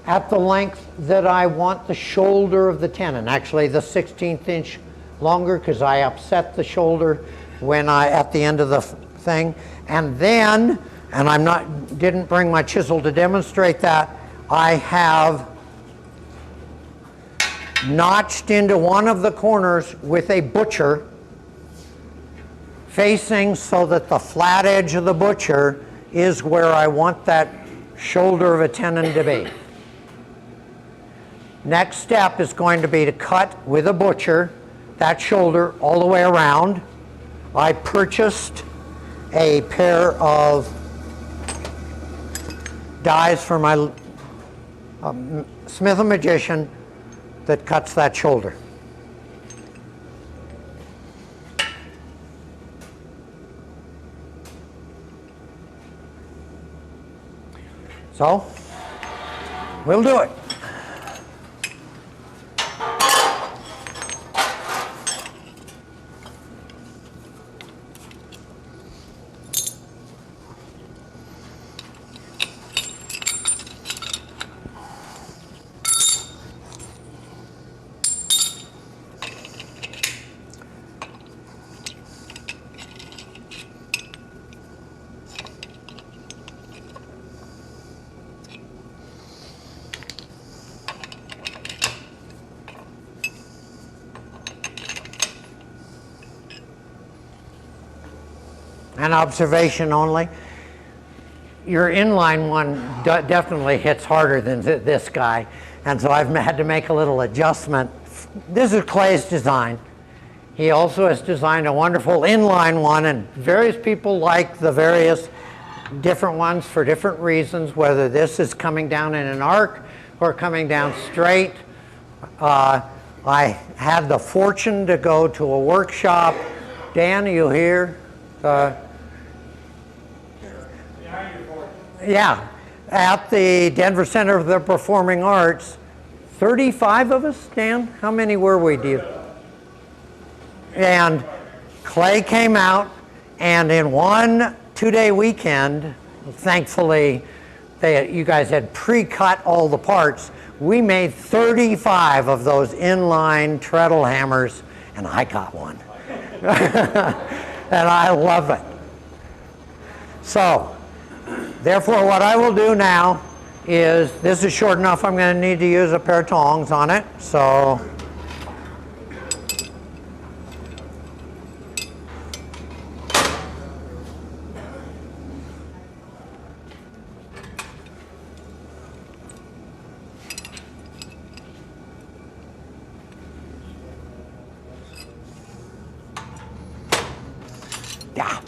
at the length that I want the shoulder of the tenon. Actually, the 16th inch longer, because I upset the shoulder when at the end of the thing. And then, and didn't bring my chisel to demonstrate that, I have notched into one of the corners with a butcher, facing so that the flat edge of the butcher is where I want that shoulder of a tenon to be. Next step is going to be to cut with a butcher that shoulder all the way around. I purchased a pair of dies for my Smith & Magician that cuts that shoulder. So, we'll do it. An observation only. Your inline one definitely hits harder than this guy, and so I've had to make a little adjustment. This is Clay's design. He also has designed a wonderful inline one, and various people like the various different ones for different reasons, whether this is coming down in an arc or coming down straight. I had the fortune to go to a workshop. Dan, are you here? Yeah, at the Denver Center of the Performing Arts. 35 of us, Dan? How many were we, do you? And Clay came out, and in one 2-day weekend, thankfully, you guys had pre-cut all the parts. We made 35 of those inline treadle hammers, and I got one. And I love it. So, therefore, what I will do now is, this is short enough, I'm going to need to use a pair of tongs on it. So, yeah.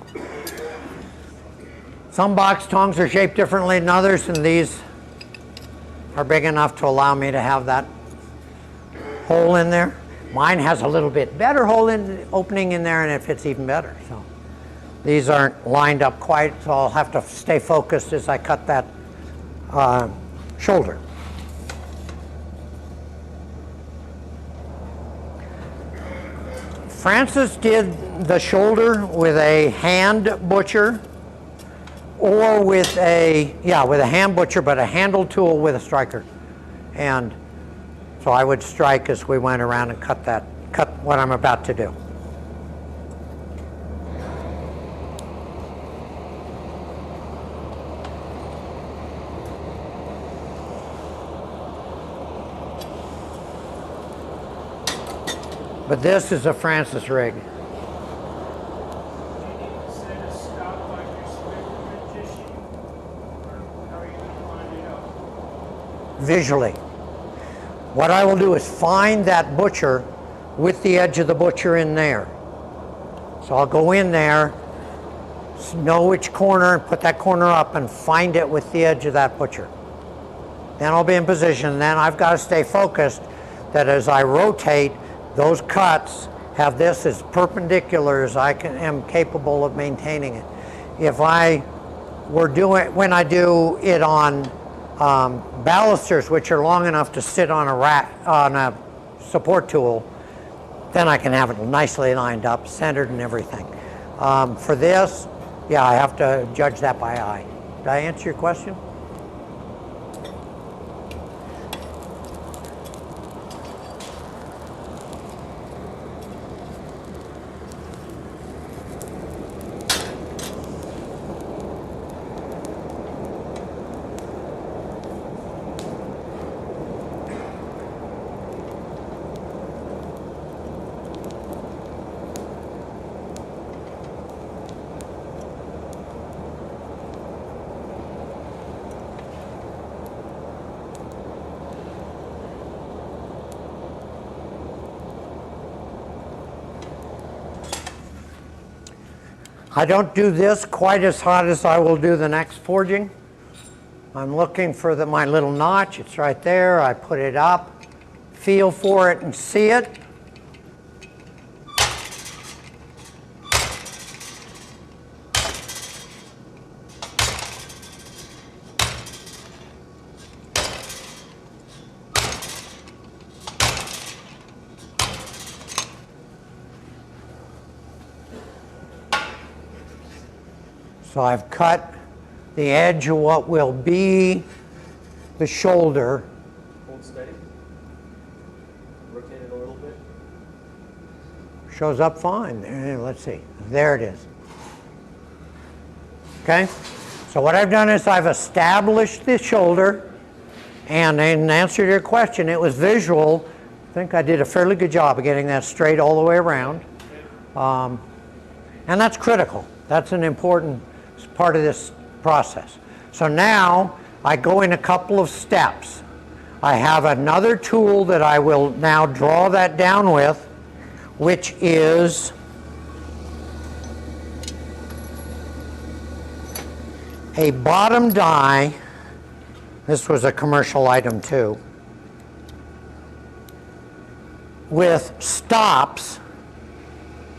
Some box tongs are shaped differently than others, and these are big enough to allow me to have that hole in there. Mine has a little bit better opening in there, and it fits even better. So these aren't lined up quite, so I'll have to stay focused as I cut that shoulder. Francis did the shoulder with a hand butcher, or with a hand butcher, but a handle tool with a striker. And so I would strike as we went around and cut what I'm about to do. But this is a Francis rig. Visually. What I will do is find that butcher with the edge of the butcher in there. So I'll go in there, know which corner, and put that corner up and find it with the edge of that butcher. Then I'll be in position, and then I've got to stay focused that as I rotate, those cuts have this as perpendicular as I am capable of maintaining it. If I were doing, when I do it on balusters, which are long enough to sit on a support tool, then I can have it nicely lined up, centered and everything. For this, yeah, I have to judge that by eye. Did I answer your question? I don't do this quite as hot as I will do the next forging. I'm looking for my little notch. It's right there. I put it up, feel for it and see it. So I've cut the edge of what will be the shoulder. Hold steady. Rotate it a little bit. Shows up fine. Let's see. There it is. Okay? So what I've done is I've established the shoulder, and in answer to your question, it was visual. I think I did a fairly good job of getting that straight all the way around. And that's critical. That's an important part of this process. So now I go in a couple of steps. I have another tool that I will now draw that down with, which is a bottom die. This was a commercial item too, with stops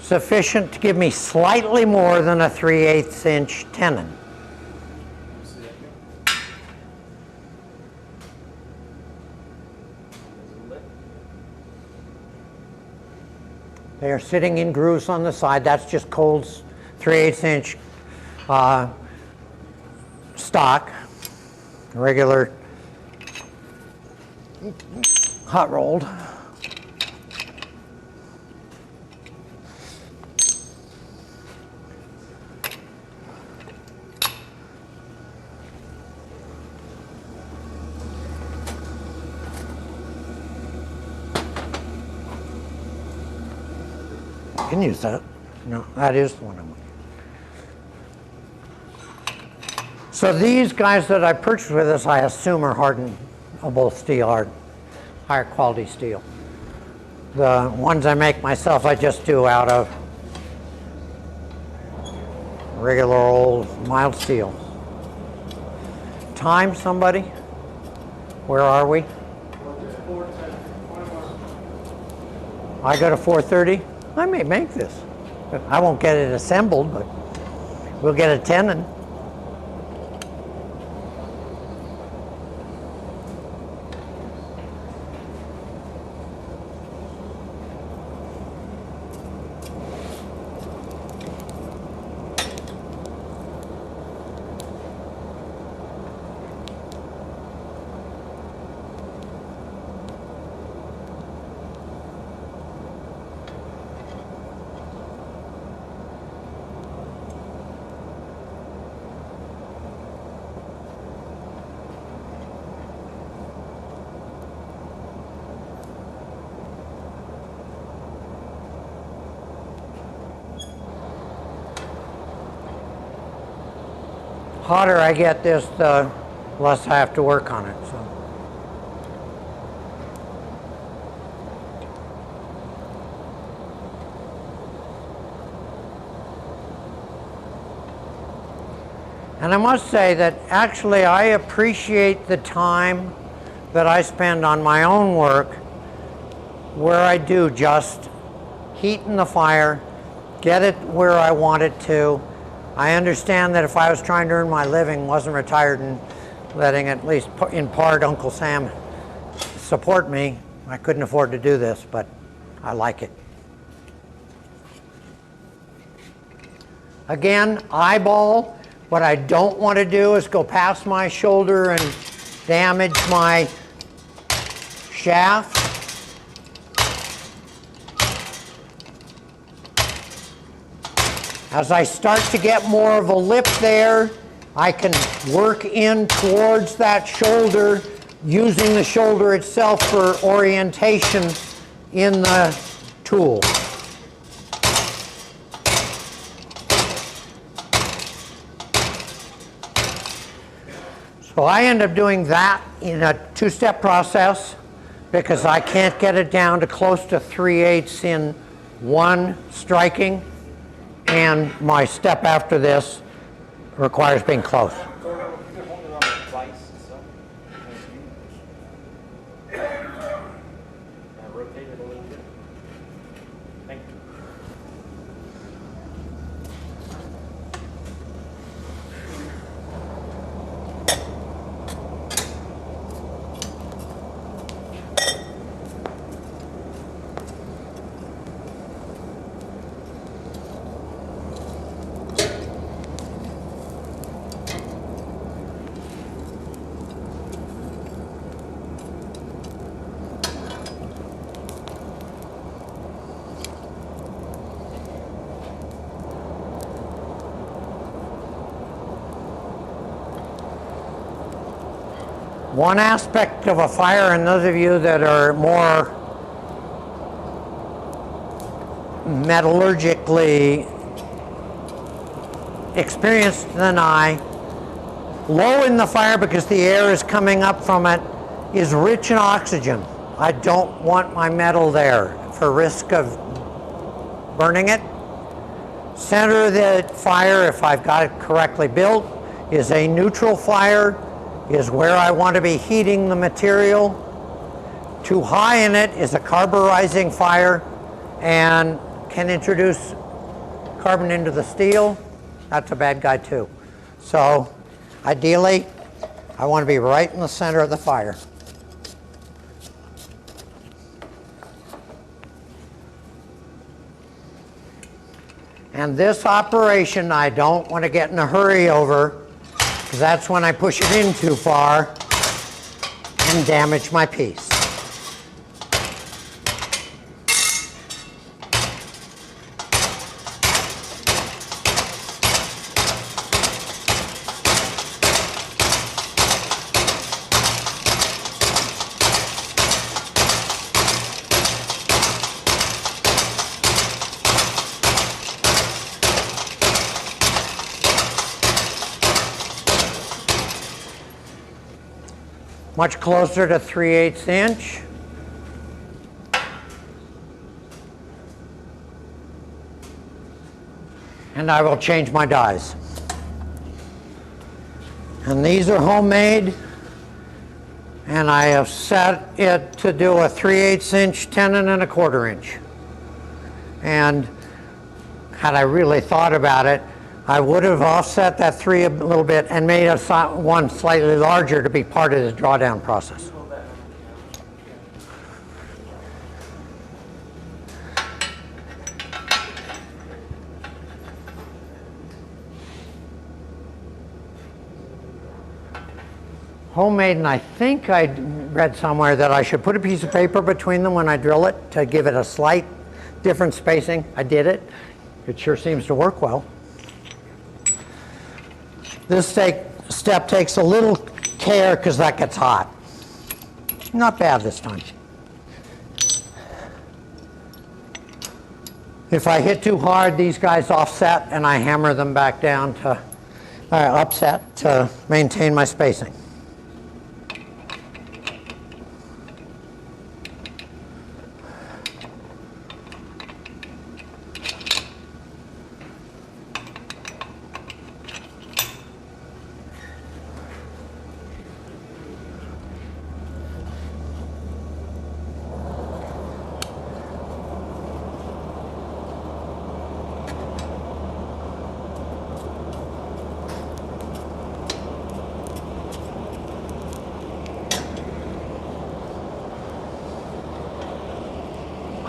sufficient to give me slightly more than a 3/8 inch tenon. They are sitting in grooves on the side. That's just cold 3/8 inch stock, regular hot rolled. I can use that. No, that is the one I want. So these guys that I purchased with us, I assume are hardenable steel, higher quality steel. The ones I make myself, I just do out of regular old mild steel. Time, somebody? Where are we? I go to 4:30. I may make this. I won't get it assembled, but we'll get a tenon. Hotter I get this, the less I have to work on it. So. And I must say that actually I appreciate the time that I spend on my own work where I do just heat in the fire, get it where I want it to. I understand that if I was trying to earn my living, wasn't retired and letting at least in part Uncle Sam support me, I couldn't afford to do this, but I like it. Again, eyeball. What I don't want to do is go past my shoulder and damage my shaft. As I start to get more of a lip there, I can work in towards that shoulder, using the shoulder itself for orientation in the tool. So I end up doing that in a two-step process because I can't get it down to close to 3/8 in one striking. and my step after this requires being close. Gordo, you can hold it on the vise itself. Rotate it a little bit. Thank you. One aspect of a fire, and those of you that are more metallurgically experienced than I, low in the fire because the air is coming up from it is rich in oxygen. I don't want my metal there for risk of burning it. Center of the fire, if I've got it correctly built, is a neutral fire, is where I want to be heating the material. Too high in it is a carburizing fire and can introduce carbon into the steel. That's a bad guy too. So ideally, I want to be right in the center of the fire. And this operation I don't want to get in a hurry over, because that's when I push it in too far and damage my piece. Much closer to 3/8 inch. And I will change my dies. And these are homemade. And I have set it to do a 3/8 inch, 10 1/4 inch. And had I really thought about it, I would have offset that 3 a little bit and made one slightly larger to be part of the drawdown process. Homemade, and I think I read somewhere that I should put a piece of paper between them when I drill it to give it a slight different spacing. I did it. It sure seems to work well. This step takes a little care because that gets hot. Not bad this time. If I hit too hard, these guys offset and I hammer them back down to upset to maintain my spacing.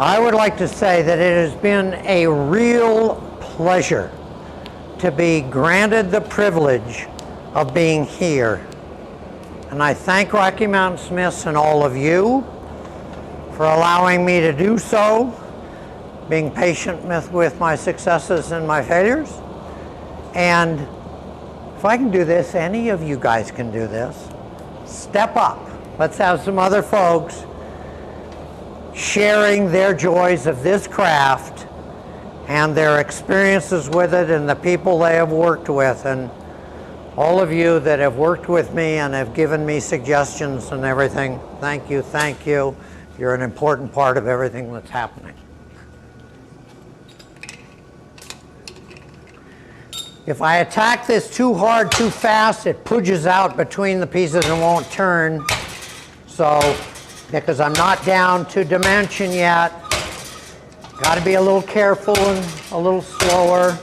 I would like to say that it has been a real pleasure to be granted the privilege of being here. And I thank Rocky Mountain Smiths and all of you for allowing me to do so, being patient with my successes and my failures. And if I can do this, any of you guys can do this. Step up. Let's have some other folks sharing their joys of this craft and their experiences with it and the people they have worked with. And all of you that have worked with me and have given me suggestions and everything, thank you, thank you. You're an important part of everything that's happening. If I attack this too hard, too fast, it pudges out between the pieces and won't turn. So, because I'm not down to dimension yet, got to be a little careful and a little slower.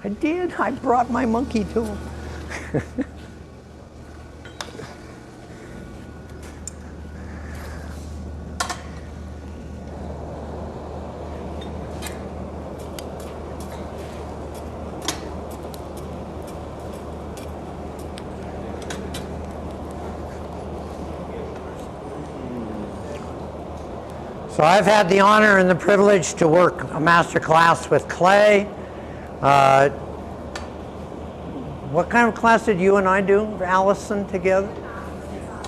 I did. I brought my monkey tool. So I've had the honor and the privilege to work a master class with Clay. What kind of class did you and I do, Allison, together?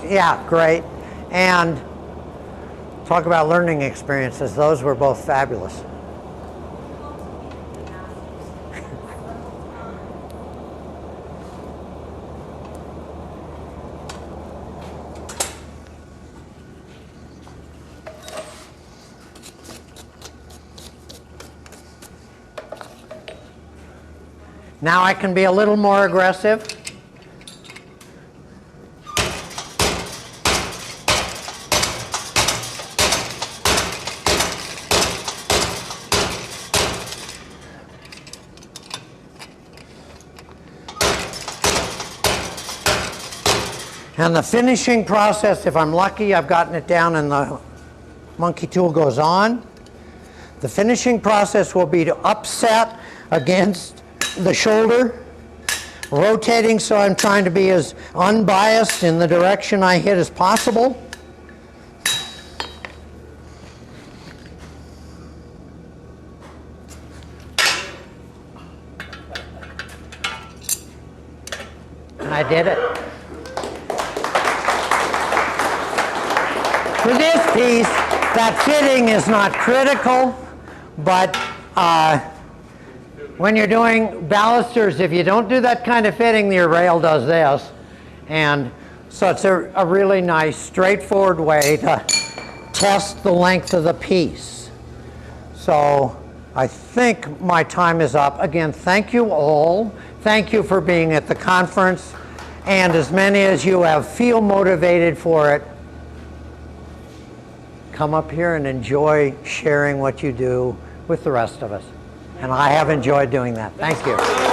Yeah, great. And talk about learning experiences. Those were both fabulous. Now I can be a little more aggressive. And the finishing process, if I'm lucky, I've gotten it down and the monkey tool goes on. The finishing process will be to upset against the shoulder, rotating so I'm trying to be as unbiased in the direction I hit as possible. I did it. For this piece, that fitting is not critical, but when you're doing balusters, if you don't do that kind of fitting, your rail does this. And so it's a really nice, straightforward way to test the length of the piece. So I think my time is up. Again, thank you all. Thank you for being at the conference. And as many as you feel motivated for it, come up here and enjoy sharing what you do with the rest of us. And I have enjoyed doing that. Thank you.